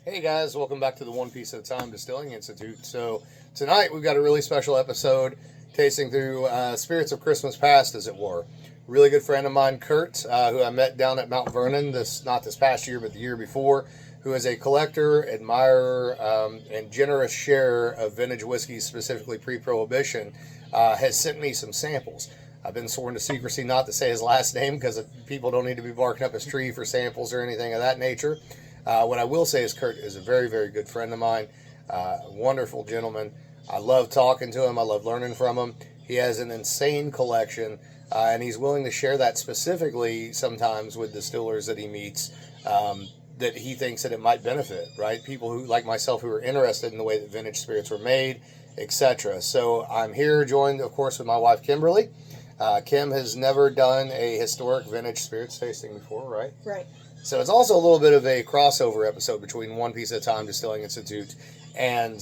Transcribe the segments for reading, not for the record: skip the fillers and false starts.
Hey guys, welcome back to the One Piece at a Time Distilling Institute. So tonight we've got a really special episode tasting through spirits of Christmas past, as it were. Really good friend of mine, Kurt, who I met down at Mount Vernon, not this past year, but the year before, who is a collector, admirer, and generous sharer of vintage whiskeys, specifically pre-prohibition, has sent me some samples. I've been sworn to secrecy not to say his last name because people don't need to be barking up his tree for samples or anything of that nature. What I will say is Kurt is a very, very good friend of mine, a wonderful gentleman. I love talking to him. I love learning from him. He has an insane collection, and he's willing to share that specifically sometimes with distillers that he meets that he thinks that it might benefit, right? People who, like myself, who are interested in the way that vintage spirits were made, etc. So I'm here joined, of course, with my wife, Kimberly. Kim has never done a historic vintage spirits tasting before, right? Right. So it's also a little bit of a crossover episode between One Piece at a Time Distilling Institute and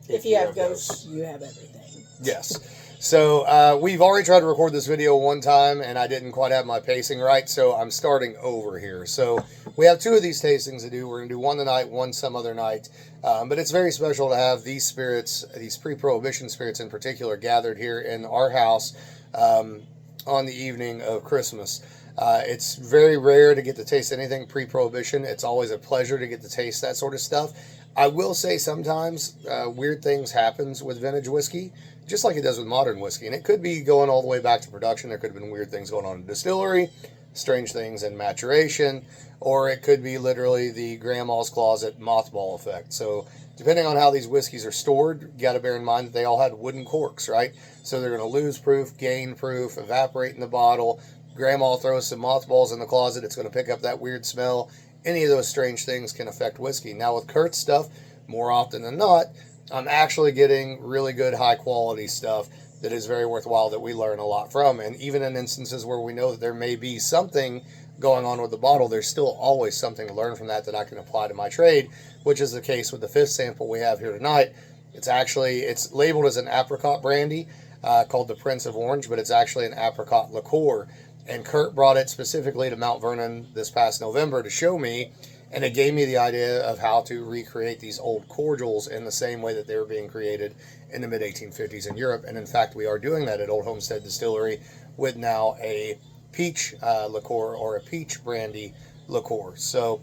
If you have ghosts, you have everything. Yes. So we've already tried to record this video one time, and I didn't quite have my pacing right, so I'm starting over here. So we have two of these tastings to do. We're going to do one tonight, one some other night. But it's very special to have these spirits, these pre-prohibition spirits in particular, gathered here in our house on the evening of Christmas. It's very rare to get to taste anything pre-prohibition. It's always a pleasure to get to taste that sort of stuff. I will say sometimes weird things happens with vintage whiskey, just like it does with modern whiskey. And it could be going all the way back to production. There could have been weird things going on in distillery, strange things in maturation, or it could be literally the grandma's closet mothball effect. So depending on how these whiskeys are stored, you got to bear in mind that they all had wooden corks, right? So they're going to lose proof, gain proof, evaporate in the bottle. Grandma throws some mothballs in the closet, it's going to pick up that weird smell. Any of those strange things can affect whiskey. Now with Kurt's stuff, more often than not, I'm actually getting really good high quality stuff that is very worthwhile that we learn a lot from. And even in instances where we know that there may be something going on with the bottle, there's still always something to learn from that I can apply to my trade, which is the case with the fifth sample we have here tonight. It's labeled as an apricot brandy called the Prince of Orange, but it's actually an apricot liqueur. And Kurt brought it specifically to Mount Vernon this past November to show me, and it gave me the idea of how to recreate these old cordials in the same way that they were being created in the mid-1850s in Europe. And in fact, we are doing that at Old Homestead Distillery with now a peach liqueur or a peach brandy liqueur. So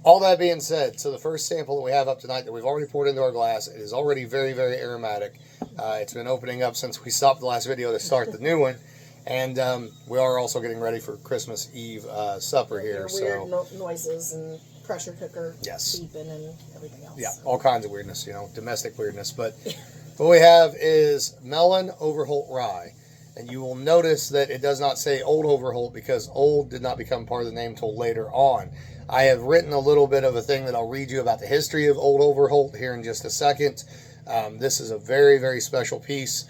all that being said, so the first sample that we have up tonight that we've already poured into our glass, it is already very, very aromatic. It's been opening up since we stopped the last video to start the new one. And we are also getting ready for Christmas Eve supper here. Weird noises and pressure cooker beeping and everything else. Yeah, all kinds of weirdness, domestic weirdness. But what we have is Melon Overholt Rye. And you will notice that it does not say Old Overholt because Old did not become part of the name until later on. I have written a little bit of a thing that I'll read you about the history of Old Overholt here in just a second. This is a very, very special piece.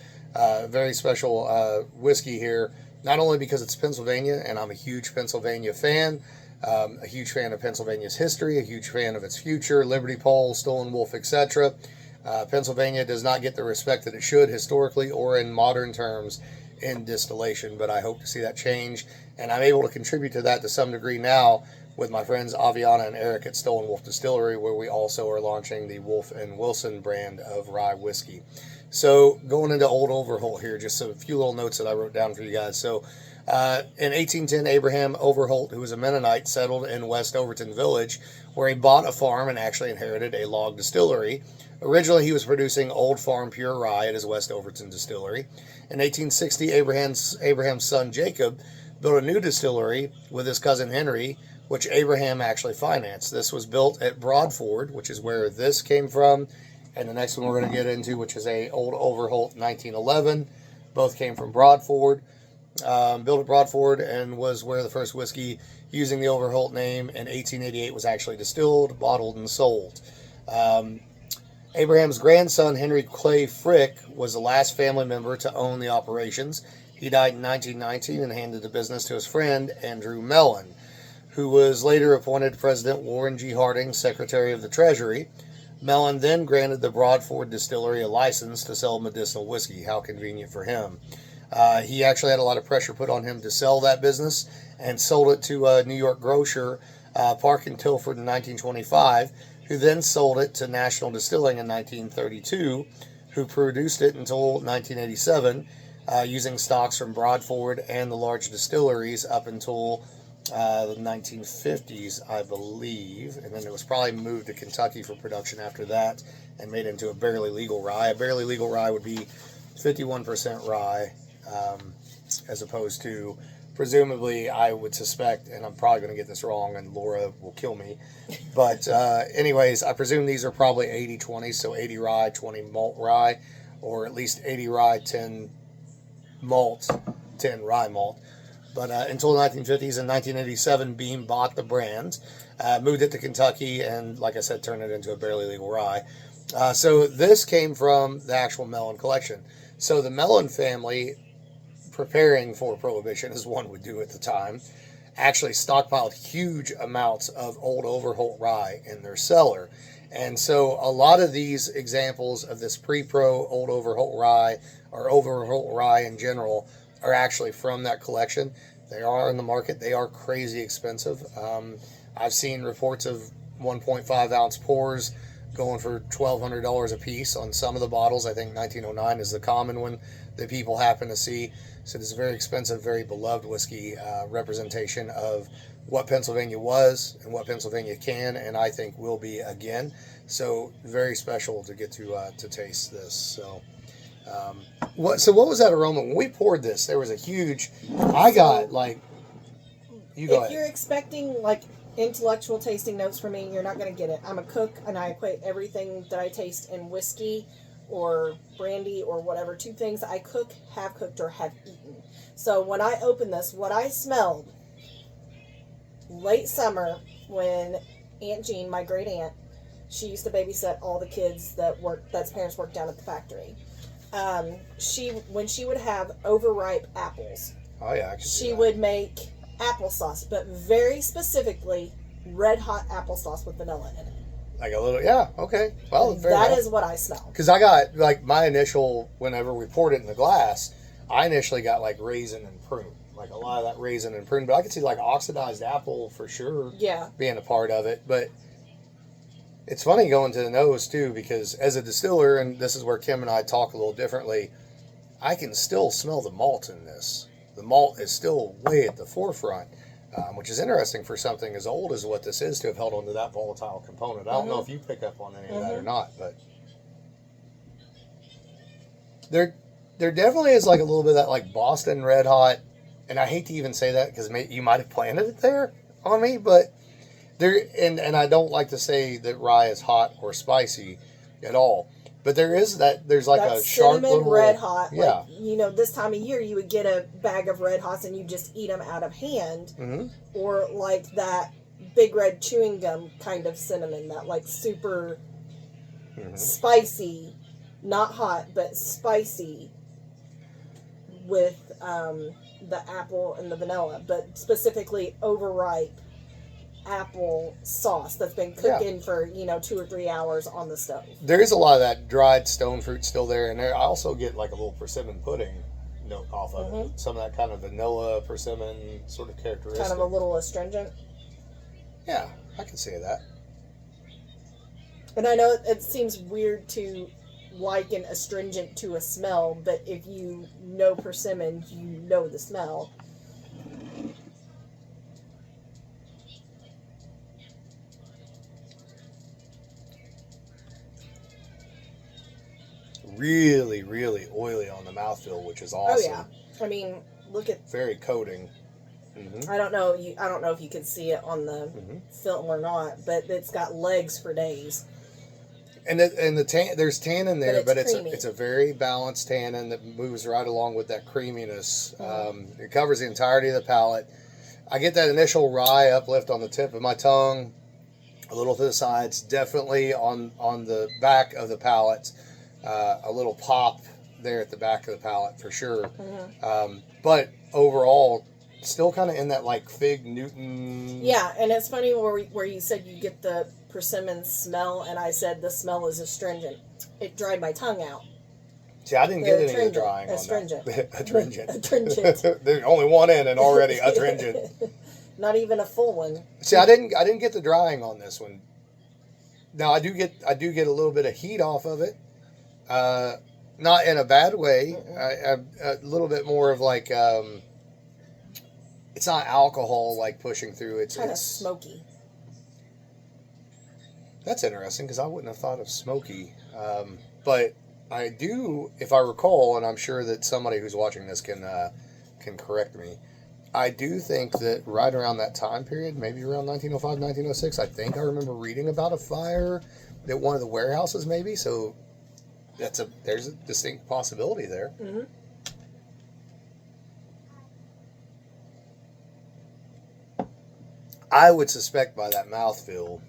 Very special whiskey here, not only because it's Pennsylvania, and I'm a huge Pennsylvania fan, a huge fan of Pennsylvania's history, a huge fan of its future, Liberty Pole, Stolen Wolf, etc. Pennsylvania does not get the respect that it should historically or in modern terms in distillation, but I hope to see that change, and I'm able to contribute to that to some degree now with my friends Aviana and Eric at Stolen Wolf Distillery, where we also are launching the Wolf and Wilson brand of rye whiskey. So going into Old Overholt here, just a few little notes that I wrote down for you guys. So in 1810, Abraham Overholt, who was a Mennonite, settled in West Overton Village, where he bought a farm and actually inherited a log distillery. Originally, he was producing Old Farm Pure Rye at his West Overton distillery. In 1860, Abraham's son Jacob built a new distillery with his cousin Henry, which Abraham actually financed. This was built at Broadford, which is where this came from. And the next one we're going to get into, which is a Old Overholt 1911. Both came from Broadford. Built at Broadford and was where the first whiskey using the Overholt name in 1888 was actually distilled, bottled, and sold. Abraham's grandson, Henry Clay Frick, was the last family member to own the operations. He died in 1919 and handed the business to his friend, Andrew Mellon, who was later appointed President Warren G. Harding's Secretary of the Treasury. Mellon then granted the Broadford Distillery a license to sell medicinal whiskey. How convenient for him. He actually had a lot of pressure put on him to sell that business and sold it to a New York grocer, Park and Tilford in 1925, who then sold it to National Distilling in 1932, who produced it until 1987, using stocks from Broadford and the large distilleries up until the 1950s, I believe. And then it was probably moved to Kentucky for production after that and made into a barely legal rye. A barely legal rye would be 51% rye, as opposed to, presumably, I would suspect, and I'm probably going to get this wrong, and Laura will kill me, but anyways, I presume these are probably 80-20, so 80 rye, 20 malt rye, or at least 80 rye, 10 malt, 10 rye malt. But until the 1950s, in 1987, Beam bought the brand, moved it to Kentucky, and like I said, turned it into a barely legal rye. So this came from the actual Mellon collection. So the Mellon family, preparing for Prohibition, as one would do at the time, actually stockpiled huge amounts of old Overholt rye in their cellar. And so a lot of these examples of this pre-pro old Overholt rye, or Overholt rye in general, are actually from that collection. They are in the market. They are crazy expensive. I've seen reports of 1.5 ounce pours going for $1,200 a piece on some of the bottles. I think 1909 is the common one that people happen to see. So it's a very expensive, very beloved whiskey, representation of what Pennsylvania was and what Pennsylvania can, and I think will be again. So very special to get to taste this. So what was that aroma when we poured this? There was a huge. I got like. You go ahead. If you're expecting like intellectual tasting notes from me, you're not going to get it. I'm a cook, and I equate everything that I taste in whiskey or brandy or whatever to things I cook, have cooked, or have eaten. So when I opened this, what I smelled late summer when Aunt Jean, my great aunt, she used to babysit all the kids that's parents worked down at the factory. When she would have overripe apples, she would make applesauce, but very specifically red hot applesauce with vanilla in it. Like a little, yeah, okay. Well, that is what I smell. Because I got, like, my initial, whenever we poured it in the glass, I initially got, like, raisin and prune. Like, a lot of that raisin and prune. But I could see, like, oxidized apple for sure being a part of it. But it's funny going to the nose, too, because as a distiller, and this is where Kim and I talk a little differently, I can still smell the malt in this. The malt is still way at the forefront. Which is interesting for something as old as what this is to have held onto that volatile component. I don't know if you pick up on any of that or not, but there definitely is like a little bit of that like Boston Red Hot, and I hate to even say that because you might have planted it there on me, but there and I don't like to say that rye is hot or spicy at all. But there's like that a sharp little red hot. Yeah. Like, this time of year you would get a bag of red hots and you just eat them out of hand. Mm-hmm. Or like that big red chewing gum kind of cinnamon, that like super spicy, not hot, but spicy with the apple and the vanilla, but specifically overripe apple sauce that's been cooking for 2 or 3 hours on the stove. There is a lot of that dried stone fruit still there, and I also get like a little persimmon pudding note off of it. Some of that kind of vanilla persimmon sort of characteristic. Kind of a little astringent. Yeah, I can see that. And I know it seems weird to liken astringent to a smell, but if you know persimmon, you know the smell. Really, really oily on the mouthfeel, which is awesome. Oh yeah, I mean, look at very coating. Mm-hmm. I don't know if you could see it on the film or not, but it's got legs for days. And there's tannin there, but it's a very balanced tannin that moves right along with that creaminess. It covers the entirety of the palate. I get that initial rye uplift on the tip of my tongue, a little to the sides, definitely on the back of the palate. A little pop there at the back of the palate for sure. But overall, still kind of in that like Fig Newton. Yeah, and it's funny where you said you get the persimmon smell, and I said the smell is astringent. It dried my tongue out. See, I didn't get any of the drying astringent. on that. Astringent. Astringent. There's only one in and already astringent. Not even a full one. See, I didn't get the drying on this one. Now I do get a little bit of heat off of it. Not in a bad way. A little bit more of like it's not alcohol like pushing through. It's kind of smoky. That's interesting because I wouldn't have thought of smoky. But I do, if I recall, and I'm sure that somebody who's watching this can correct me. I do think that right around that time period, maybe around 1905, 1906, I think I remember reading about a fire at one of the warehouses, maybe. So there's a distinct possibility there. Mm-hmm. I would suspect by that mouthfeel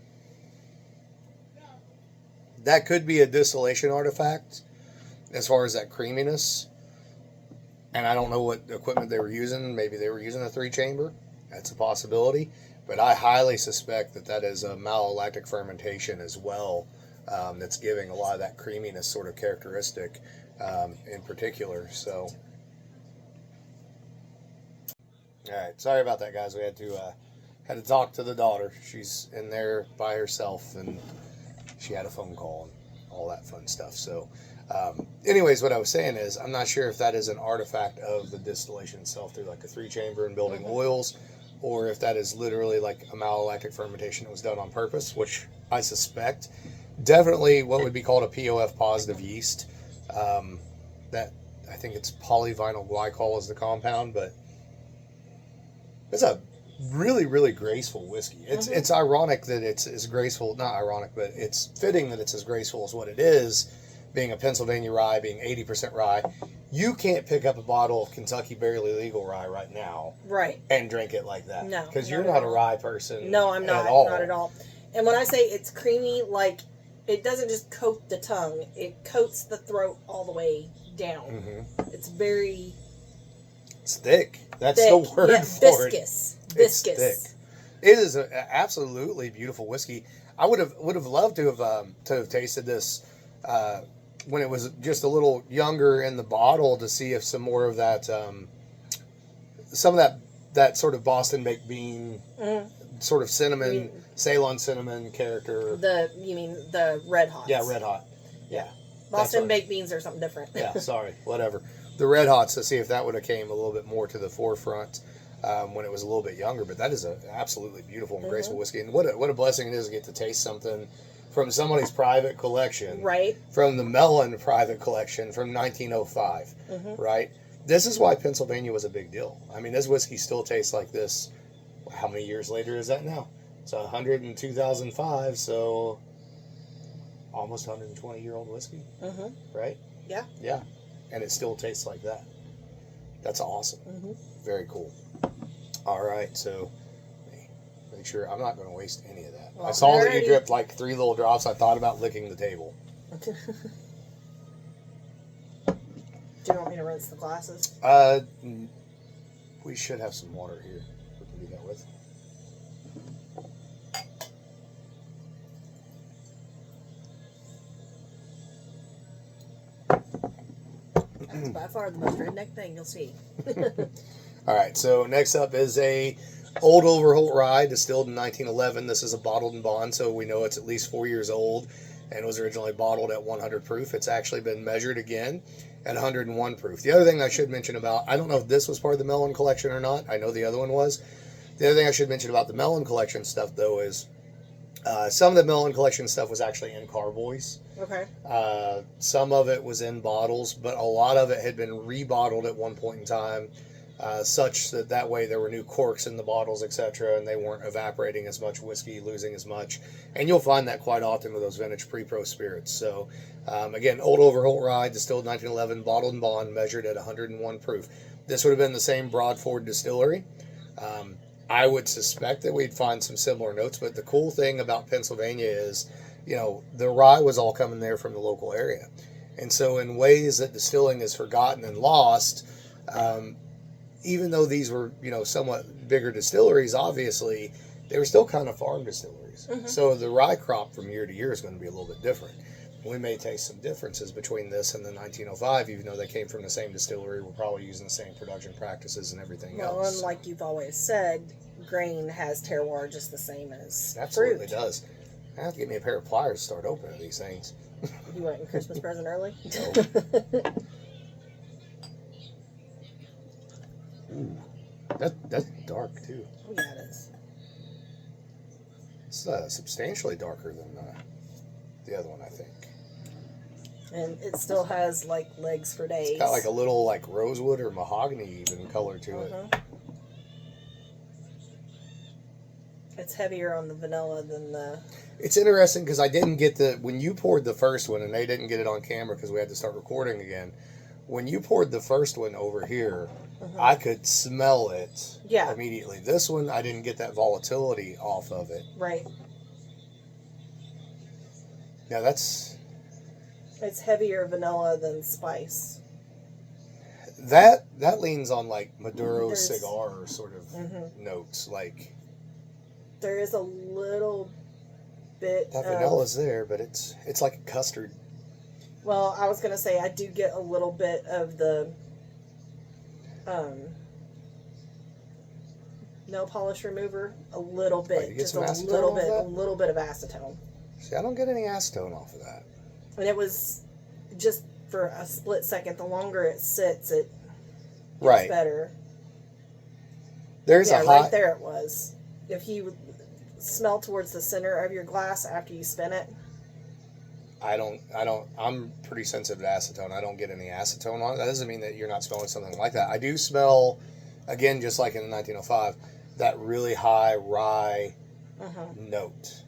that could be a distillation artifact as far as that creaminess. And I don't know what equipment they were using. Maybe they were using a 3-chamber. That's a possibility. But I highly suspect that is a malolactic fermentation as well, that's giving a lot of that creaminess sort of characteristic in particular. So, all right. Sorry about that, guys. We had to talk to the daughter. She's in there by herself, and she had a phone call and all that fun stuff. So, anyways, what I was saying is, I'm not sure if that is an artifact of the distillation itself through like a 3-chamber and building oils, or if that is literally like a malolactic fermentation that was done on purpose, which I suspect. Definitely what would be called a POF positive yeast. That I think it's polyvinyl glycol is the compound, but it's a really, really graceful whiskey. It's ironic that it's as graceful, not ironic, but it's fitting that it's as graceful as what it is, being a Pennsylvania rye, being 80% rye. You can't pick up a bottle of Kentucky Barely Legal rye right now, right, and drink it like that. No, because you're not a rye person. No, I'm not. Not at all. And when I say it's creamy, like it doesn't just coat the tongue; it coats the throat all the way down. Mm-hmm. It's very. It's thick. That's the word for it. Viscous. It's thick. It is an absolutely beautiful whiskey. I would have loved to have tasted this when it was just a little younger in the bottle to see if some more of that, some of that sort of Boston baked bean, sort of cinnamon, Ceylon cinnamon character. You mean the Red Hots? Yeah, Red Hot. Yeah. Boston baked beans are something different. Yeah, sorry, whatever. The Red Hots, to see if that would have came a little bit more to the forefront when it was a little bit younger. But that is an absolutely beautiful and graceful whiskey. And what a blessing it is to get to taste something from somebody's private collection. Right. From the Mellon private collection from 1905. Mm-hmm. Right? This is why Pennsylvania was a big deal. I mean, this whiskey still tastes like this. How many years later is that now? It's 100 in 2005, so almost 120-year-old whiskey. Mm-hmm. Right? Yeah. Yeah. And it still tastes like that. That's awesome. Mm-hmm. Very cool. All right, so make sure I'm not going to waste any of that. Well, I saw that you dripped like 3 little drops. I thought about licking the table. Do you want me to rinse the glasses? We should have some water here. We can do that with. That's by far the most redneck thing you'll see. All right, so next up is a Old Overholt rye distilled in 1911. This is a bottled and bond, so we know it's at least 4 years old and was originally bottled at 100 proof. It's actually been measured again at 101 proof. The other thing I should mention about, I don't know if this was part of the Mellon collection or not. I know the other one was. The other thing I should mention about the Mellon collection stuff, though, is some of the Mellon collection stuff was actually in carboys. Okay. Some of it was in bottles, but a lot of it had been rebottled at one point in time, such that way there were new corks in the bottles, etc., and they weren't evaporating as much whiskey, losing as much. And you'll find that quite often with those vintage pre-pro spirits. So, again, Old Overholt rye, distilled 1911, bottled and bond, measured at 101 proof. This would have been the same Broadford distillery. I would suspect that we'd find some similar notes, but the cool thing about Pennsylvania is, the rye was all coming there from the local area. And so in ways that distilling is forgotten and lost, even though these were, somewhat bigger distilleries, obviously, they were still kind of farm distilleries. Mm-hmm. So the rye crop from year to year is going to be a little bit different. We may taste some differences between this and the 1905, even though they came from the same distillery. We're probably using the same production practices and everything else. Well, and like you've always said, grain has terroir just the same as Absolutely fruit. Does. I have to get me a pair of pliers to start opening these things. You want your Christmas present early? No. Ooh, that's dark too. Oh, yeah, it is. It's substantially darker than the other one, I think. And it still has like legs for days. It's got like a little like rosewood or mahogany even color to it. It's heavier on the vanilla than the... It's interesting because I didn't get when you poured the first one, and they didn't get it on camera because we had to start recording again. When you poured the first one over here, I could smell it immediately. This one, I didn't get that volatility off of it. Right. Now that's... It's heavier vanilla than spice. That leans on like Maduro cigar sort of notes. Like... There is a little bit that vanilla's there, but it's like a custard. Well, I was gonna say I do get a little bit of the nail polish remover, a little bit, just a little bit of acetone. See, I don't get any acetone off of that. And it was just for a split second. The longer it sits, it gets better. There's a high... right there it was. If you smell towards the center of your glass after you spin it. I'm pretty sensitive to acetone. I don't get any acetone on it. That doesn't mean that you're not smelling something like that. I do smell, again, just like in the 1905, that really high rye note.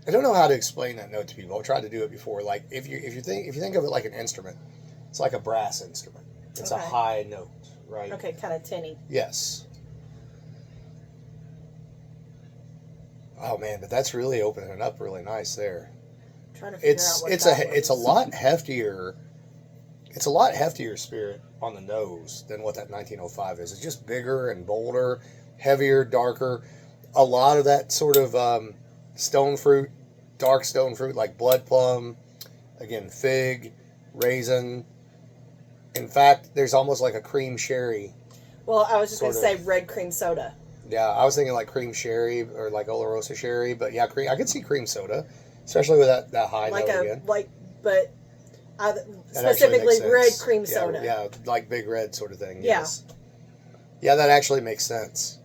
I don't know how to explain that note to people. I've tried to do it before. Like if you think of it like an instrument, it's like a brass instrument. It's a high note, right? Okay, kind of tinny. Yes. Oh man, but that's really opening it up really nice there. I'm trying to figure out what it's a lot heftier. It's a lot heftier spirit on the nose than what that 1905 is. It's just bigger and bolder, heavier, darker. A lot of that sort of stone fruit, dark stone fruit like blood plum, again fig, raisin. In fact, there's almost like a cream sherry. Well, I was just going to say red cream soda. Yeah, I was thinking like cream sherry or like Oloroso sherry, but yeah, I could see cream soda, especially with that high note again. Specifically red cream soda. Yeah, like Big Red sort of thing. Yeah. Yes. Yeah, that actually makes sense.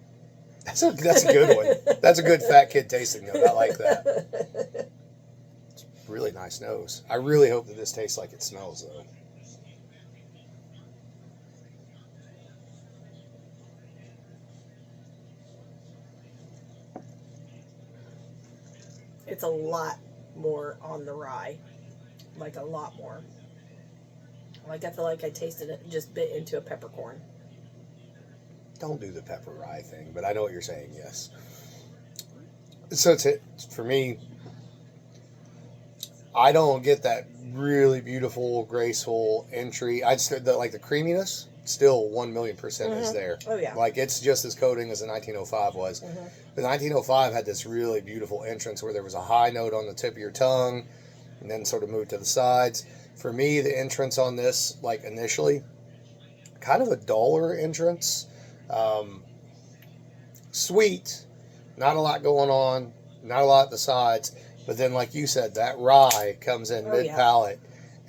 That's a good one. That's a good fat kid tasting note. I like that. It's a really nice nose. I really hope that this tastes like it smells though. It's a lot more on the rye. Like a lot more. Like I feel like I tasted it and just bit into a peppercorn. Don't do the pepper rye thing, but I know what you're saying, yes. So for me, I don't get that really beautiful, graceful entry. Like the creaminess, still 1,000,000% is there. Oh yeah. Like it's just as coating as the 1905 was. The 1905 had this really beautiful entrance where there was a high note on the tip of your tongue and then sort of moved to the sides. For me, the entrance on this, like initially, kind of a duller entrance. Sweet, not a lot going on, not a lot at the sides, but then like you said, that rye comes in mid-palate.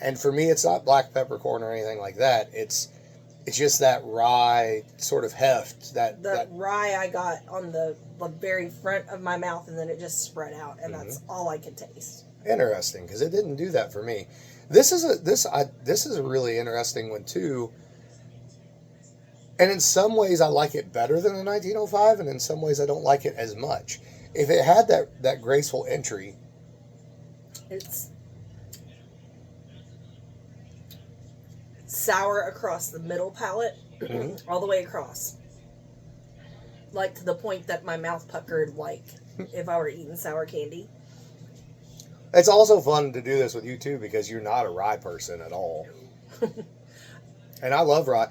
And for me, it's not black peppercorn or anything like that. It's just that rye sort of heft. That rye I got on the very front of my mouth, and then it just spread out, and that's all I could taste. Interesting, because it didn't do that for me. This is a really interesting one too. And in some ways, I like it better than the 1905, and in some ways, I don't like it as much. If it had that graceful entry, it's sour across the middle palate, all the way across. Like to the point that my mouth puckered like if I were eating sour candy. It's also fun to do this with you too because you're not a rye person at all. And I love rye.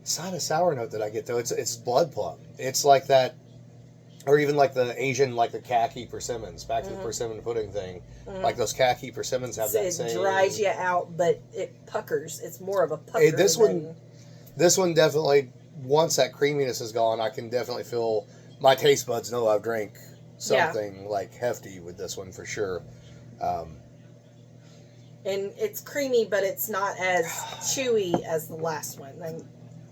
It's not a sour note that I get though. It's blood plum. It's like that, or even like the Asian, like the khaki persimmons. Back to the persimmon pudding thing. Like those khaki persimmons have that same. It dries you out, but it puckers. It's more of a pucker. This one definitely. Once that creaminess is gone, I can definitely feel my taste buds know I've drank something like hefty with this one for sure. And it's creamy, but it's not as chewy as the last one. And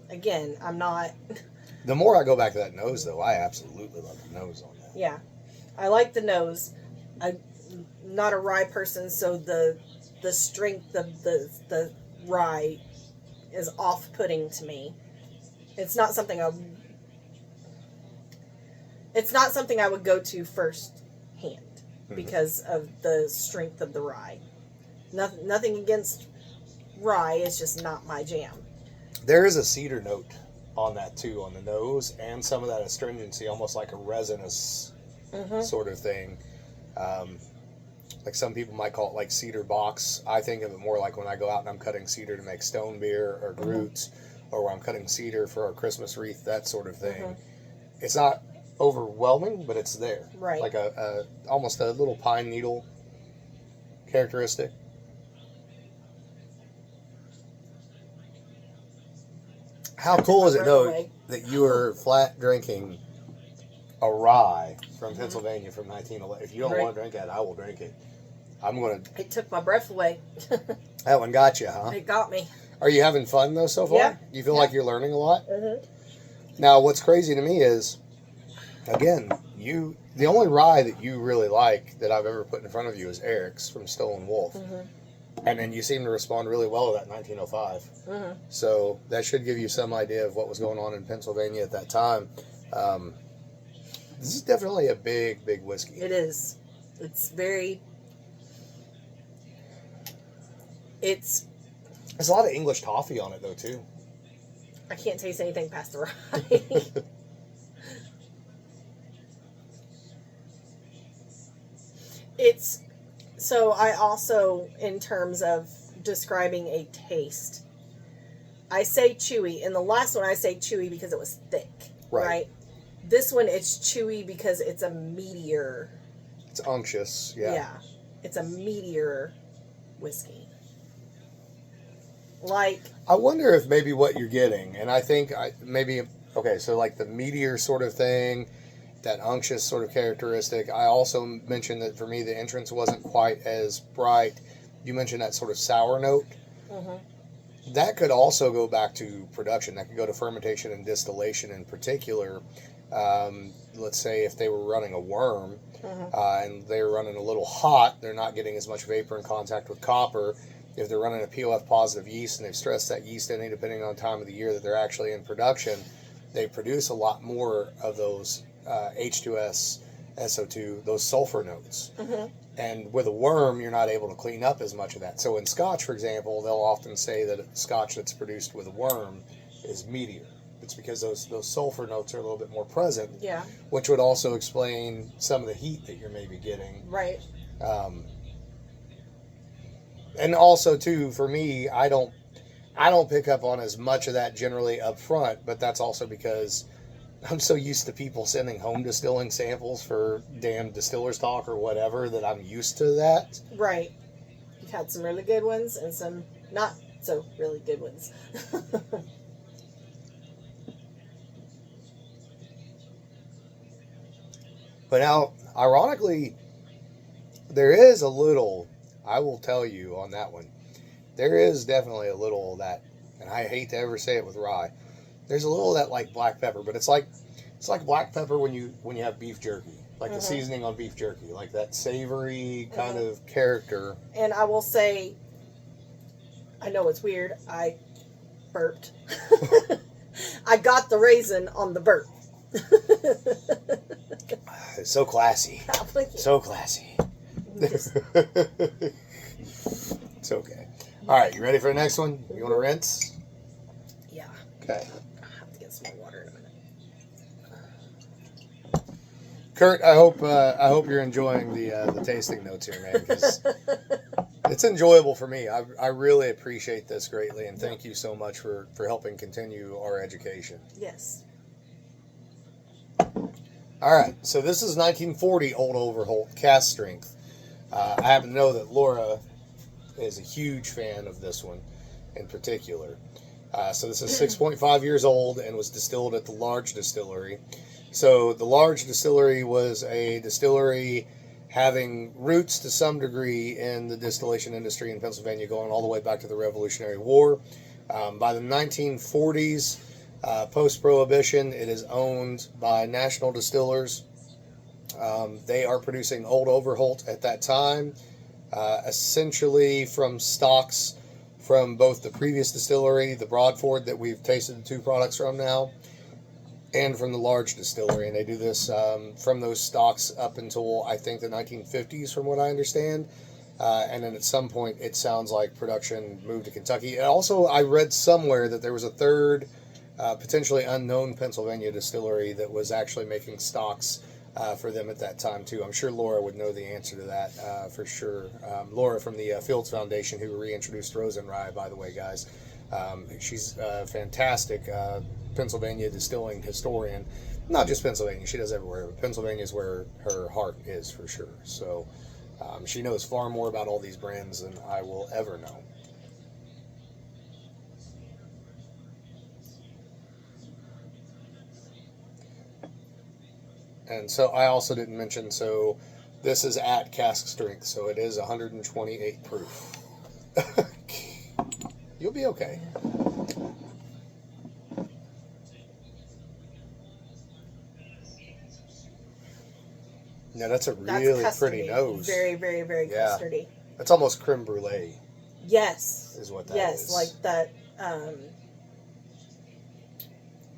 again, I'm not... The more I go back to that nose, though, I absolutely love the nose on that. Yeah. I like the nose. I'm not a rye person, so the strength of the rye is off-putting to me. It's not something I would go to first hand because of the strength of the rye. Nothing against rye, it's just not my jam. There is a cedar note on that too, on the nose, and some of that astringency, almost like a resinous sort of thing. Like some people might call it like cedar box. I think of it more like when I go out and I'm cutting cedar to make stone beer or roots, or when I'm cutting cedar for our Christmas wreath, that sort of thing. It's not overwhelming, but it's there. Right. Like a almost a little pine needle characteristic. How cool is it, though, that you were flat drinking a rye from Pennsylvania from 1911? If you don't want to drink that, I will drink it. I'm going to... It took my breath away. That one got you, huh? It got me. Are you having fun, though, so far? Yeah. You feel like you're learning a lot? Mm-hmm. Now, what's crazy to me is, again, the only rye that you really like that I've ever put in front of you is Eric's from Stolen Wolf. And then you seem to respond really well to that 1905. So that should give you some idea of what was going on in Pennsylvania at that time. This is definitely a big, big whiskey. It is. It's very... There's a lot of English toffee on it, though, too. I can't taste anything past the rye. So I also, in terms of describing a taste, I say chewy. In the last one, I say chewy because it was thick, right? This one, it's chewy because it's a meatier. It's unctuous, yeah. Yeah, it's a meatier whiskey. Like, I wonder if maybe what you're getting, and I think so like the meteor sort of thing, that unctuous sort of characteristic. I also mentioned that for me the entrance wasn't quite as bright. You mentioned that sort of sour note. That could also go back to production. That could go to fermentation and distillation in particular. Let's say if they were running a worm and they were running a little hot, they're not getting as much vapor in contact with copper. If they're running a POF positive yeast and they've stressed that yeast ending depending on time of the year that they're actually in production, they produce a lot more of those H2S, SO2, those sulfur notes. And with a worm, you're not able to clean up as much of that. So in Scotch, for example, they'll often say that Scotch that's produced with a worm is meatier. It's because those sulfur notes are a little bit more present. yeah, Which would also explain some of the heat that you're maybe getting. right. And also, too, for me, I don't pick up on as much of that generally up front, but that's also because I'm so used to people sending home distilling samples for damn distiller's talk or whatever that I'm used to that. Right. You've had some really good ones and some not so really good ones. But now, ironically, there is a little, I will tell you on that one, there is definitely a little of that, and I hate to ever say it with rye, there's a little of that like black pepper, but it's like black pepper when you have beef jerky, like the seasoning on beef jerky, like that savory kind of character. And I will say, I know it's weird, I burped. I got the raisin on the burp. It's so classy. So classy. Just, It's okay. All right, you ready for the next one? You want to rinse? yeah. Okay. I'll have to get some more water in a minute. Kurt, I hope you're enjoying the tasting notes here, man, because it's enjoyable for me. I really appreciate this greatly, and thank you so much for helping continue our education. Yes. All right, so this is 1940 Old Overholt cask strength. I happen to know that Laura is a huge fan of this one in particular. So this is 6.5 years old and was distilled at the large distillery. So the large distillery was a distillery having roots to some degree in the distillation industry in Pennsylvania, going all the way back to the Revolutionary War. By the 1940s, post-prohibition, it is owned by national distillers. They are producing Old Overholt at that time, essentially from stocks from both the previous distillery, the Broadford that we've tasted the 2 products from now, and from the large distillery. And they do this from those stocks up until, I think, the 1950s, from what I understand. And then at some point, it sounds like production moved to Kentucky. And also, I read somewhere that there was a third, potentially unknown Pennsylvania distillery that was actually making stocks for them at that time, too. I'm sure Laura would know the answer to that for sure. Laura from the Fields Foundation, who reintroduced Rosenrye, by the way, guys. She's a fantastic Pennsylvania distilling historian. Not just Pennsylvania, she does everywhere, but Pennsylvania is where her heart is for sure. So she knows far more about all these brands than I will ever know. And so I also didn't mention, so this is at cask strength, so it is 128 proof. You'll be okay. Yeah, that's a really pretty nose. Very, very, very custardy. That's almost creme brulee. Yes. Is what that is. Yes, like that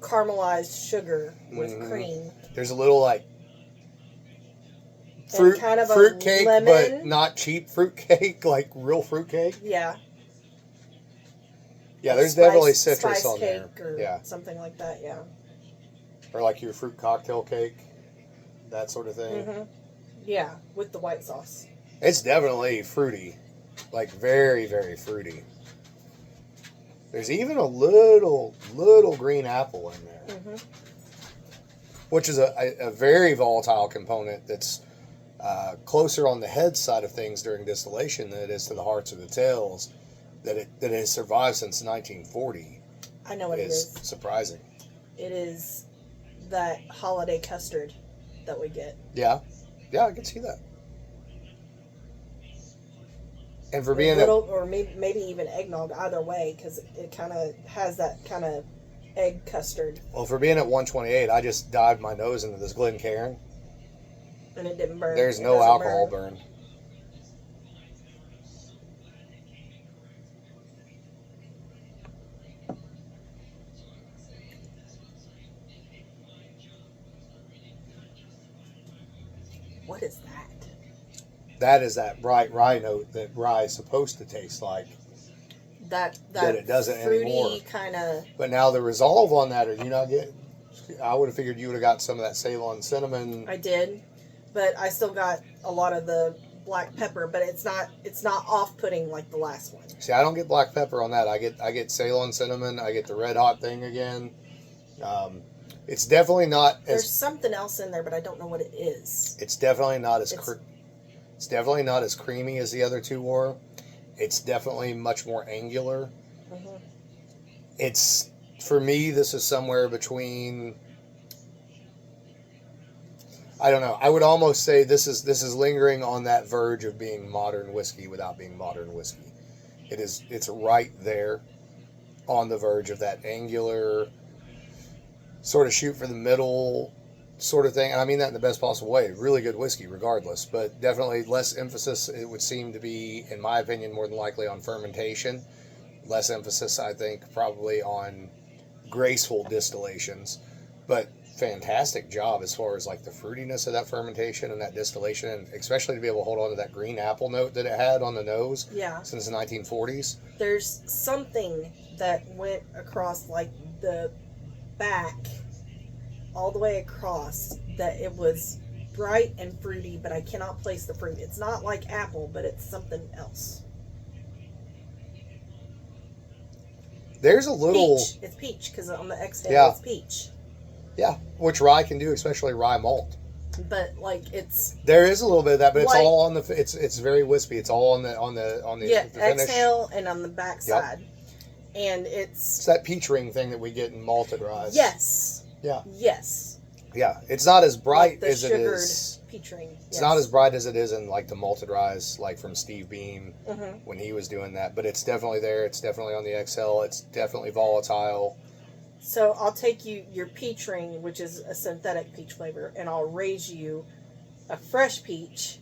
caramelized sugar with cream. There's a little like fruit cake, but not cheap fruit cake, like real fruit cake. Yeah. Yeah, there's definitely citrus on there. Or something like that, yeah. Or like your fruit cocktail cake, that sort of thing. Mm-hmm. Yeah, with the white sauce. It's definitely fruity, like very, very fruity. There's even a little green apple in there, which is a very volatile component that's closer on the head side of things during distillation than it is to the hearts or the tails. That it has survived since 1940. I know what it is. Surprising. It is that holiday custard that we get. Yeah, I can see that. And for being or maybe even eggnog, either way, because it kind of has that kind of egg custard. Well, for being at 128, I just dived my nose into this Glencairn. And it didn't burn. There's no alcohol burn. What is that? That is that bright rye note that rye is supposed to taste like. That it doesn't fruity anymore. Kind of. But now the resolve on that, are you not getting? I would have figured you would have got some of that Ceylon cinnamon. I did, but I still got a lot of the black pepper. But it's not off-putting like the last one. See, I don't get black pepper on that. I get Ceylon cinnamon. I get the red hot thing again. It's definitely not. There's something else in there, but I don't know what it is. It's definitely not as. It's definitely not as creamy as the other two were. It's definitely much more angular. Mm-hmm. It's, for me, this is somewhere between. I don't know. I would almost say this is lingering on that verge of being modern whiskey without being modern whiskey. It's right there, on the verge of that angular, sort of shoot for the middle sort of thing. And I mean that in the best possible way. Really good whiskey regardless, but definitely less emphasis, it would seem to be, in my opinion, more than likely on fermentation. Less emphasis, I think, probably on graceful distillations. But fantastic job as far as like the fruitiness of that fermentation and that distillation, and especially to be able to hold on to that green apple note that it had on the nose since the 1940s. There's something that went across like the back all the way across that it was bright and fruity, but I cannot place the fruit. It's not like apple, but it's something else. There's a little peach. It's peach because on the exhale it's peach. Yeah, which rye can do, especially rye malt. But like there is a little bit of that, but it's all on the. It's very wispy. It's all on the exhale and on the back side, and it's that peach ring thing that we get in malted rye. Yes. Yeah. Yes. Yeah, it's not as bright the as it sugared is. peach ring. It's not as bright as it is in like the malted ryes, like from Steve Beam Mm-hmm. when he was doing that. But it's definitely there. It's definitely on the XL. It's definitely volatile. So I'll take your peach ring, which is a synthetic peach flavor, and I'll raise you a fresh peach,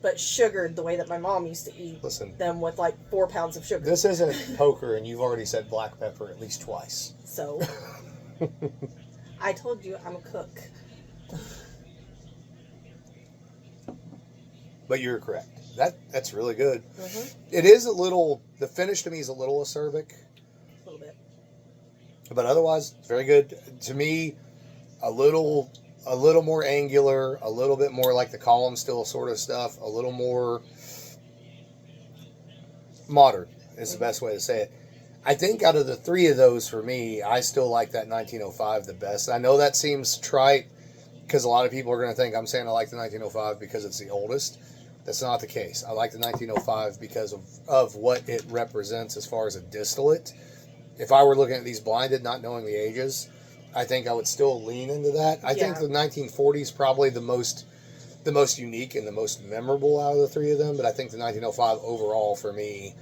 but sugared the way that my mom used to eat them, with like 4 pounds of sugar. This isn't poker, and you've already said black pepper at least twice. So I told you I'm a cook. But you're correct. That's really good. Mm-hmm. It is a little. The finish to me is a little acerbic. A little bit. But otherwise, it's very good. To me, a little more angular, a little bit more like the column still sort of stuff, a little more modern is the best way to say it. I think out of the three of those, for me, I still like that 1905 the best. I know that seems trite because a lot of people are going to think I'm saying I like the 1905 because it's the oldest. That's not the case. I like the 1905 because of what it represents as far as a distillate. If I were looking at these blinded, not knowing the ages, I think I would still lean into that. I think the 1940 is probably the most unique and the most memorable out of the three of them. But I think the 1905 overall for me,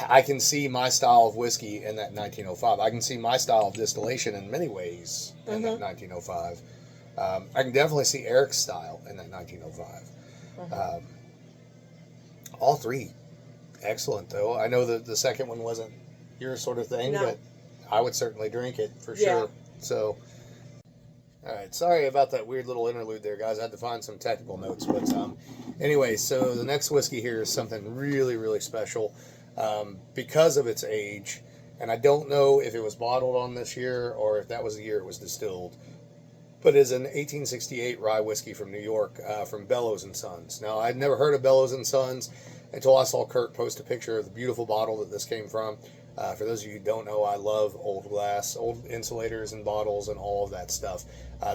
I can see my style of whiskey in that 1905. I can see my style of distillation in many ways in that 1905. I can definitely see Eric's style in that 1905. All three excellent though. I know that the second one wasn't your sort of thing, but I would certainly drink it for sure. So, all right. Sorry about that weird little interlude there, guys. I had to find some technical notes, but anyway. So the next whiskey here is something really, really special because of its age, and I don't know if it was bottled on this year or if that was the year it was distilled. But it is an 1868 rye whiskey from New York, from Bellows Sons. Now, I'd never heard of Bellows Sons until I saw Kurt post a picture of the beautiful bottle that this came from. For those of you who don't know, I love old glass, old insulators and bottles and all of that stuff.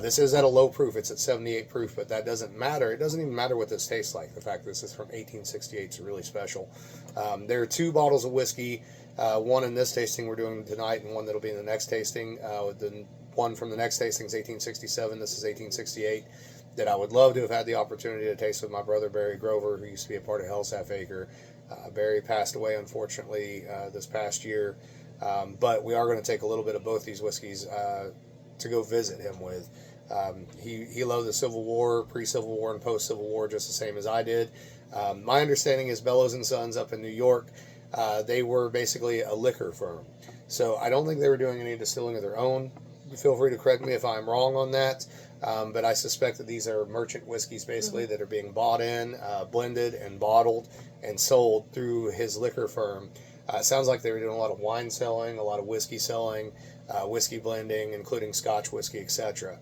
This is at a low proof. It's at 78 proof, but that doesn't matter. It doesn't even matter what this tastes like. The fact that this is from 1868 is really special. There are two bottles of whiskey, one in this tasting we're doing tonight and one that'll be in the next tasting. The one from the next tasting is 1867. This is 1868. That I would love to have had the opportunity to taste with my brother Barry Grover, who used to be a part of Hell's Half Acre. Barry passed away, unfortunately, this past year. But we are going to take a little bit of both these whiskeys to go visit him with. He loved the Civil War, pre-Civil War, and post-Civil War just the same as I did. My understanding is Bellows Sons up in New York, they were basically a liquor firm. So I don't think they were doing any distilling of their own. Feel free to correct me if I'm wrong on that. But I suspect that these are merchant whiskeys basically that are being bought in, blended, and bottled and sold through his liquor firm. It sounds like they were doing a lot of wine selling, a lot of whiskey selling, whiskey blending, including Scotch whiskey, etc.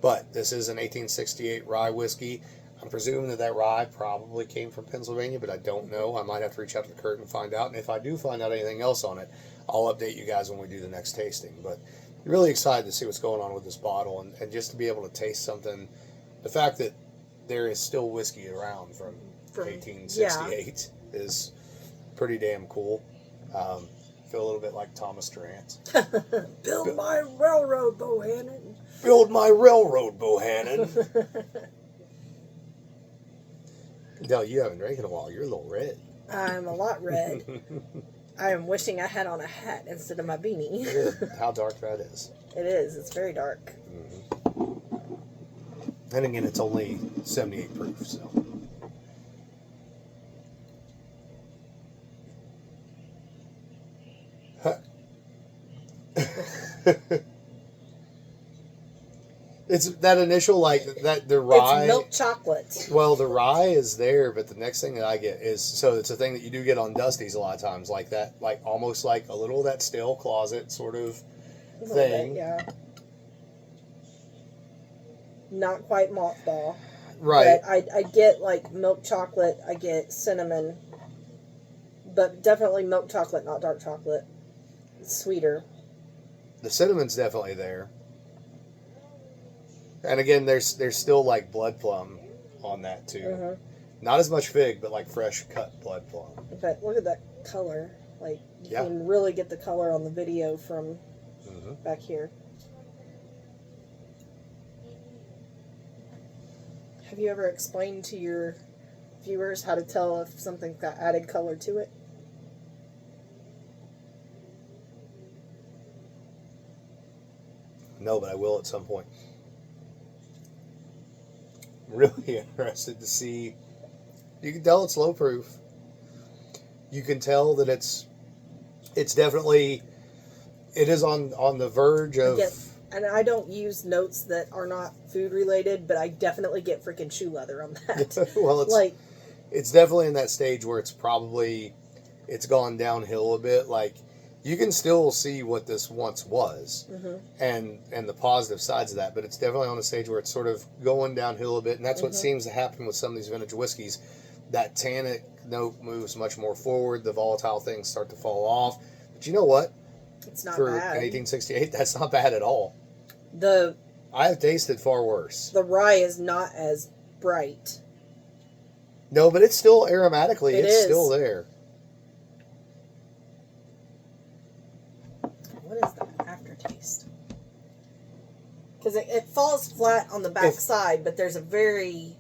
But this is an 1868 rye whiskey. I'm presuming that rye probably came from Pennsylvania, but I don't know. I might have to reach out to Kurt and find out. And if I do find out anything else on it, I'll update you guys when we do the next tasting. But really excited to see what's going on with this bottle and just to be able to taste something. The fact that there is still whiskey around from 1868 is pretty damn cool. Feel a little bit like Thomas Durant. Build my railroad, Bohannon. Build my railroad, Bohannon. No, you haven't drank in a while. You're a little red. I'm a lot red. I am wishing I had on a hat instead of my beanie. How dark that is. It is. It's very dark. Mm-hmm. And again, it's only 78 proof, so. It's that initial, like, that the rye. It's milk chocolate. Well, the rye is there, but the next thing that I get is, so it's a thing that you do get on Dusty's a lot of times, like that, like almost like a little of that stale closet sort of thing. Bit, yeah. Not quite mothball. Right. But I get like milk chocolate, I get cinnamon, but definitely milk chocolate, not dark chocolate. It's sweeter. The cinnamon's definitely there. And again, there's still like blood plum on that too. Mm-hmm. Not as much fig, but like fresh cut blood plum. But look at that color. Like you can really get the color on the video from back here. Have you ever explained to your viewers how to tell if something's got added color to it? No, but I will at some point. I'm really interested to see. You can tell it's low proof. You can tell that it's definitely, it is on the verge of. And I don't use notes that are not food related, but I definitely get freaking shoe leather on that. Well, it's definitely in that stage where it's gone downhill a bit. Like, you can still see what this once was, and the positive sides of that, but it's definitely on a stage where it's sort of going downhill a bit, and that's what seems to happen with some of these vintage whiskeys. That tannic note moves much more forward, the volatile things start to fall off. But you know what? It's not For bad. 1868, that's not bad at all. I have tasted far worse. The rye is not as bright. No, but it's still aromatically, it's still there. What is the aftertaste? Because it falls flat on the back side, but there's a very...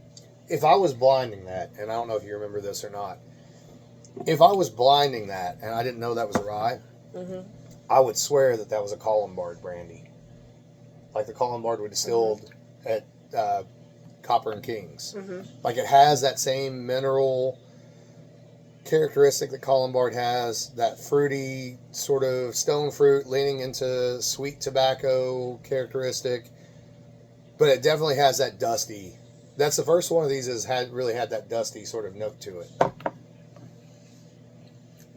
If I was blinding that, and I don't know if you remember this or not, if I was blinding that and I didn't know that was a rye, I would swear that was a Colombard brandy. Like the Colombard we distilled at Copper and Kings. Like, it has that same mineral characteristic that Colombard has, that fruity sort of stone fruit leaning into sweet tobacco characteristic, but it definitely has that dusty. That's the first one of these really had that dusty sort of note to it.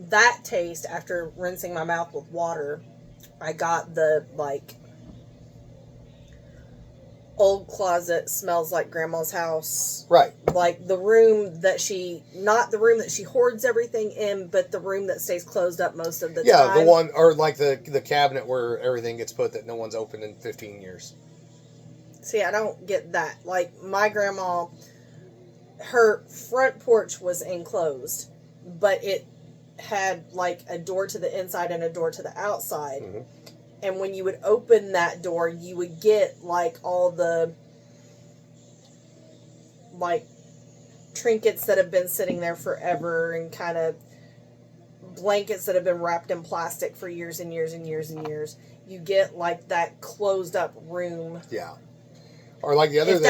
That taste, after rinsing my mouth with water, I got the, like, old closet smells like grandma's house. Right. Like the room that not the room that she hoards everything in, but the room that stays closed up most of the time. Yeah, the one, or like the cabinet where everything gets put that no one's opened in 15 years. See, I don't get that. Like, my grandma, her front porch was enclosed, but it had like a door to the inside and a door to the outside. And when you would open that door, you would get like all the like trinkets that have been sitting there forever, and kind of blankets that have been wrapped in plastic for years and years and years and years. You get like that closed up room. Yeah. Or like the other thing.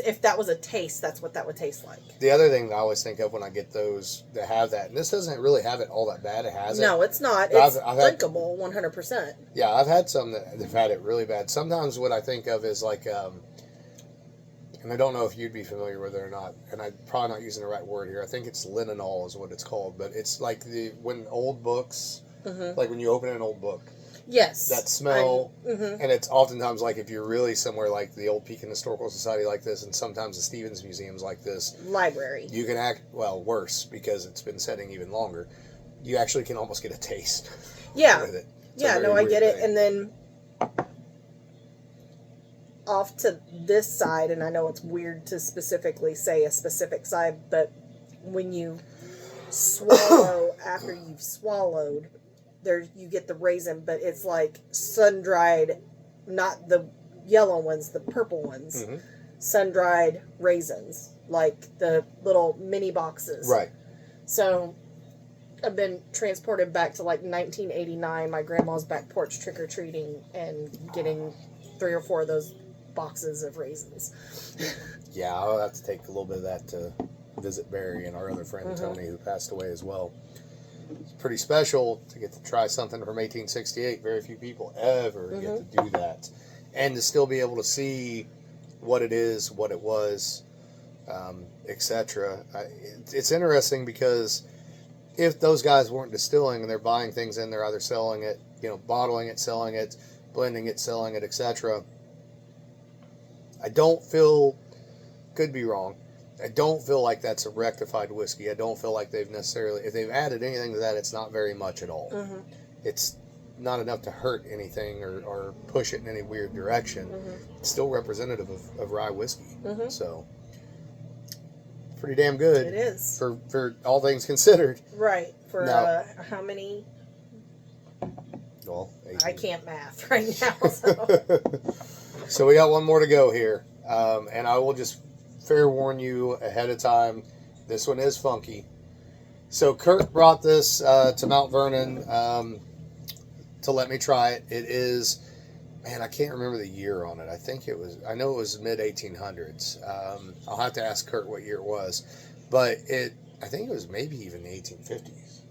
If that was a taste, that's what that would taste like. The other thing that I always think of when I get those that have that, and this doesn't really have it all that bad. It has it. No, it's not. It's drinkable, 100%. Yeah, I've had some that have had it really bad. Sometimes what I think of is like, and I don't know if you'd be familiar with it or not, and I'm probably not using the right word here. I think it's linenol is what it's called, but it's like when old books, like when you open an old book. Yes. That smell, and it's oftentimes like if you're really somewhere like the old Pekin Historical Society like this, and sometimes the Stevens Museums like this. Library. You can worse, because it's been setting even longer. You actually can almost get a taste. Yeah. With it. Yeah, no, I get it. And then off to this side, and I know it's weird to specifically say a specific side, but when you swallow after you've swallowed, you get the raisin, but it's like sun-dried, not the yellow ones, the purple ones. Sun-dried raisins, like the little mini boxes. Right. So I've been transported back to like 1989, my grandma's back porch trick-or-treating, and getting 3 or 4 of those boxes of raisins. Yeah, I'll have to take a little bit of that to visit Barry and our other friend Tony, who passed away as well. It's pretty special to get to try something from 1868. Very few people ever get to do that. And to still be able to see what it is, what it was, etc. It's interesting because if those guys weren't distilling and they're buying things in, they're either selling it, bottling it, selling it, blending it, selling it, etc. I don't feel, could be wrong, I don't feel like that's a rectified whiskey. I don't feel like they've necessarily, if they've added anything to that, it's not very much at all. It's not enough to hurt anything or push it in any weird direction. It's still representative of rye whiskey. So, pretty damn good. It is. For all things considered. Right. For now, how many? Well, 18. I can't math right now. So, so we got one more to go here. And I will just fair warn you ahead of time, this one is funky. So Kurt brought this to Mount Vernon to let me try it. It is, man, I can't remember the year on it. I know it was mid 1800s. I'll have to ask Kurt what year it was, but I think it was maybe even the 1850s.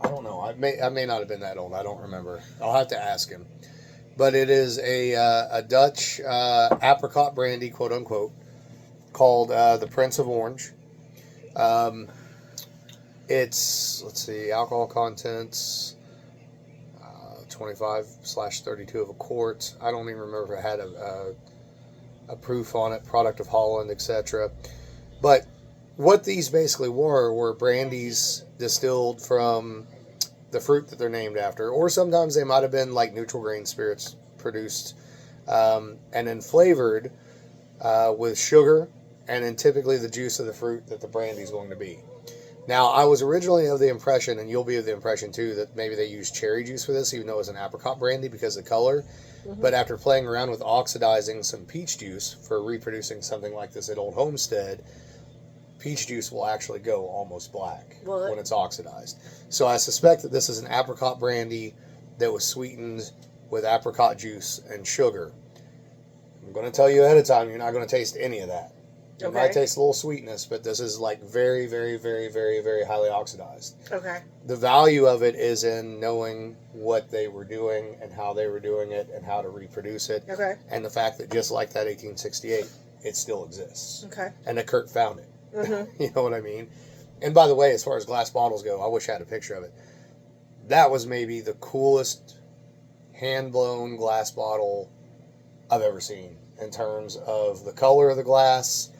I don't know. I may not have been that old. I don't remember. I'll have to ask him. But it is a Dutch apricot brandy, quote unquote, called the Prince of Orange. It's, let's see, alcohol contents, 25/32 of a quart. I don't even remember if it had a proof on it, product of Holland, etc. But what these basically were brandies distilled from the fruit that they're named after, or sometimes they might have been like neutral grain spirits produced and then flavored with sugar and then typically the juice of the fruit that the brandy is going to be. Now, I was originally of the impression, and you'll be of the impression too, that maybe they used cherry juice for this, even though it was an apricot brandy because of the color. Mm-hmm. But after playing around with oxidizing some peach juice for reproducing something like this at Old Homestead, peach juice will actually go almost black when it's oxidized. So I suspect that this is an apricot brandy that was sweetened with apricot juice and sugar. I'm going to tell you ahead of time, you're not going to taste any of that. You might taste a little sweetness, but this is like very, very, very, very, very highly oxidized. Okay. The value of it is in knowing what they were doing and how they were doing it and how to reproduce it. Okay. And the fact that just like that 1868, it still exists. Okay. And that Kurt found it. Mm-hmm. You know what I mean? And by the way, as far as glass bottles go, I wish I had a picture of it. That was maybe the coolest hand-blown glass bottle I've ever seen in terms of the color of the glass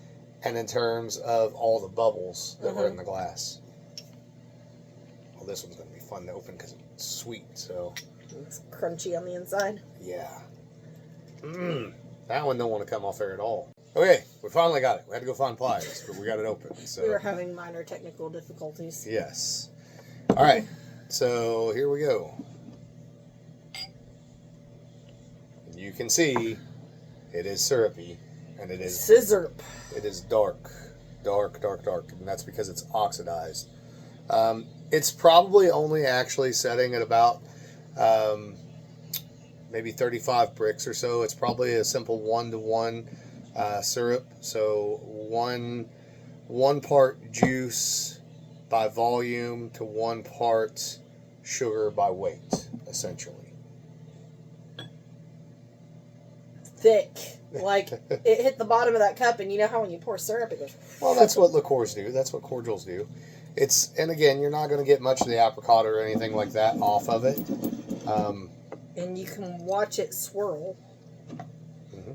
and in terms of all the bubbles that were in the glass. Well, this one's going to be fun to open because it's sweet, so... It's crunchy on the inside. Yeah. That one don't want to come off there at all. Okay, we finally got it. We had to go find pliers, but we got it open. So. We were having minor technical difficulties. Yes. All right, so here we go. You can see it is syrupy, and it is scissor. It is dark, and that's because it's oxidized. It's probably only actually setting at about maybe 35 bricks or so. It's probably a simple 1-to-1 syrup. So one part juice by volume to 1 part sugar by weight, essentially. Thick. Like, it hit the bottom of that cup, and you know how when you pour syrup, it goes... Well, that's what liqueurs do. That's what cordials do. And again, you're not going to get much of the apricot or anything like that off of it. And you can watch it swirl. Mm-hmm.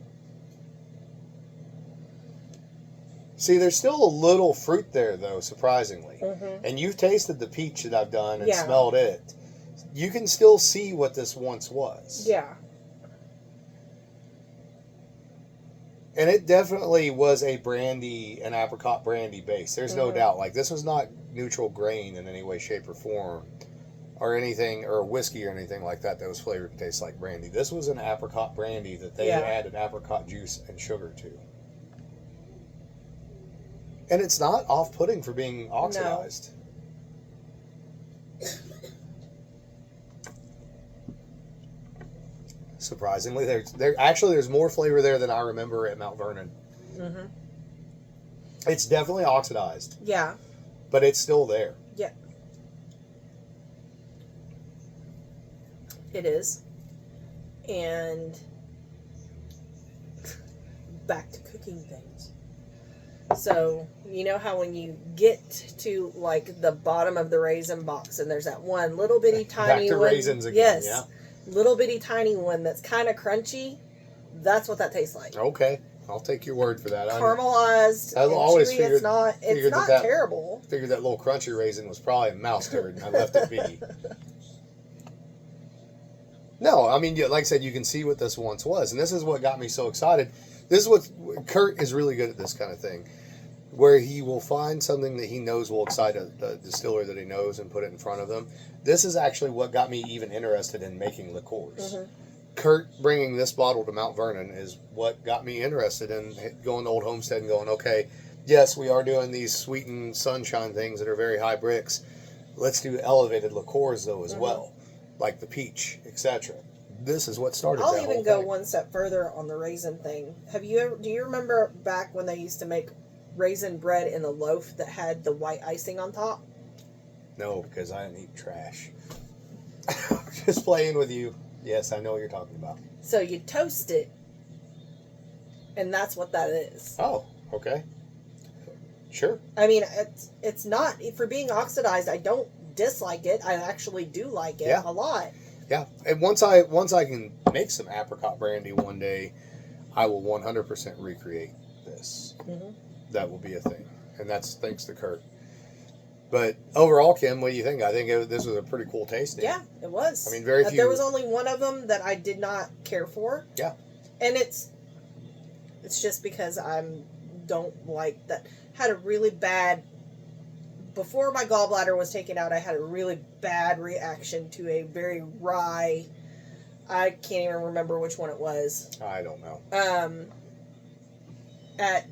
See, there's still a little fruit there, though, surprisingly. Mm-hmm. And you've tasted the peach that I've done and smelled it. You can still see what this once was. Yeah. And it definitely was a brandy, an apricot brandy base. There's no doubt. Like, this was not neutral grain in any way, shape, or form. Or anything, or whiskey or anything like that was flavored to taste like brandy. This was an apricot brandy that they added apricot juice and sugar to. And it's not off-putting for being oxidized. No. Surprisingly, there's more flavor there than I remember at Mount Vernon. Mm-hmm. It's definitely oxidized. Yeah. But it's still there. Yeah. It is. And back to cooking things. So, you know how when you get to, like, the bottom of the raisin box and there's that one little bitty tiny back to one. Raisins again, yes. Yeah. Little bitty tiny one that's kind of crunchy. That's what that tastes like. Okay. I'll take your word for that. Caramelized. I've always chewy. figured It's not terrible. Figured that little crunchy raisin was probably a mouse turd and I left it be. No, I mean, like I said, you can see what this once was. And this is what got me so excited. This is what Kurt is really good at, this kind of thing, where he will find something that he knows will excite a distiller that he knows and put it in front of them. This is actually what got me even interested in making liqueurs. Mm-hmm. Kurt bringing this bottle to Mount Vernon is what got me interested in going to Old Homestead and going, okay, yes, we are doing these sweetened sunshine things that are very high bricks. Let's do elevated liqueurs, though, as well, like the peach, etc. This is what started I'll that even whole go thing. one step further on the raisin thing. Do you remember back when they used to make raisin bread in a loaf that had the white icing on top? No, because I didn't eat trash. Just playing with you. Yes, I know what you're talking about. So you toast it, and that's what that is. Oh, okay. Sure. I mean, it's not, for being oxidized, I don't dislike it. I actually do like it a lot. Yeah, and once I can make some apricot brandy one day, I will 100% recreate this. Mm-hmm. That will be a thing, and that's thanks to Kurt. But overall, Kim, what do you think? I think this was a pretty cool tasting. Yeah, it was. I mean, very few. There was only one of them that I did not care for. Yeah, and it's just because I don't like that. Had a really bad. Before my gallbladder was taken out, I had a really bad reaction to a very rye. I can't even remember which one it was. I don't know. At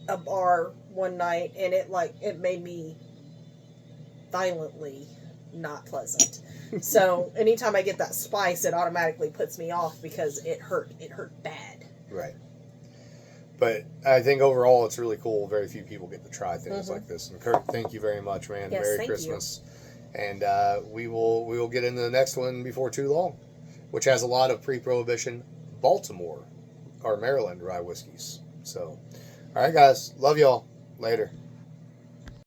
a bar one night, and it made me violently not pleasant. So anytime I get that spice, it automatically puts me off because it hurt. It hurt bad. Right. But I think overall it's really cool. Very few people get to try things like this. And Kurt, thank you very much, man. Yes, Merry thank Christmas. You. And we will get into the next one before too long, which has a lot of pre-prohibition Baltimore or Maryland rye whiskeys. So, all right, guys. Love y'all. Later.